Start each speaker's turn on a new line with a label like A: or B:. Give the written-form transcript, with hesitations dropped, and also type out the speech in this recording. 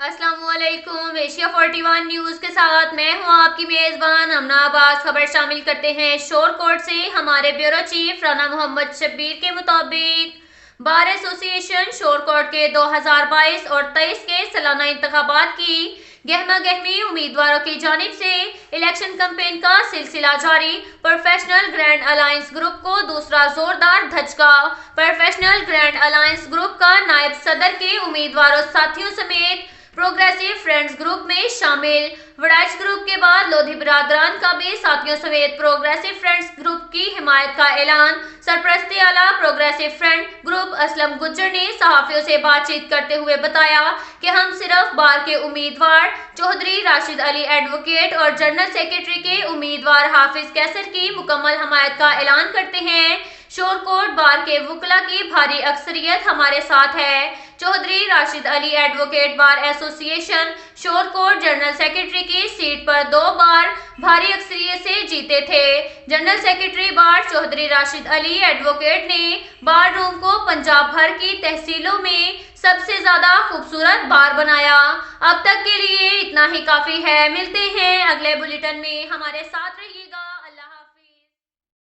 A: अस्सलाम वालेकुम। Asia 41 news के साथ मैं हूं आपकी मेज़बान अमना अब्बास। खबर शामिल करते हैं शोर कोर्ट से। हमारे ब्यूरो चीफ राना मोहम्मद शब्बीर के मुताबिक बार एसोसिएशन शोर कोर्ट के 2022 और 23 के सालाना इंतखाबात की गहमा गहमी उम्मीदवारों की जानिब से इलेक्शन कैंपेन का सिलसिला जारी। प्रोफेशनल ग्रैंड अलायंस ग्रुप को दूसरा जोरदार धचका। प्रोफेशनल ग्रैंड अलायंस ग्रुप का नायब सदर के उम्मीदवारों साथियों समेत प्रोग्रेसिव फ्रेंड्स ग्रुप में शामिल। वड़ाइच ग्रुप के बाद लोधी बिरादरान का भी साथियों समेत प्रोग्रेसिव फ्रेंड्स ग्रुप की हिमायत का ऐलान। सरपरस्ती आला progressive friend group Aslam Gujjar ने सहाफियों से बातचीत करते हुए बताया कि हम सिर्फ बार के उम्मीदवार चौधरी राशिद अली एडवोकेट और जनरल सेक्रेटरी के उम्मीदवार हाफिज कैसर की मुकम्मल हिमायत का ऐलान करते हैं। शोर कोर्ट बार के वकला की भारी अक्सरियत हमारे साथ है। Chaudhry Rashid Ali advocate bar association Shorkot general secretary की सीट पर 2 बार भारी अक्सरियत से जीते थे। General secretary bar Chaudhry Rashid Ali advocate ने बार रूम को पंजाब भर की तहसीलों में सबसे ज्यादा खूबसूरत बार बनाया। अब तक के लिए इतना ही काफी है। मिलते हैं अगले बुलेटिन में, हमारे साथ रहिए।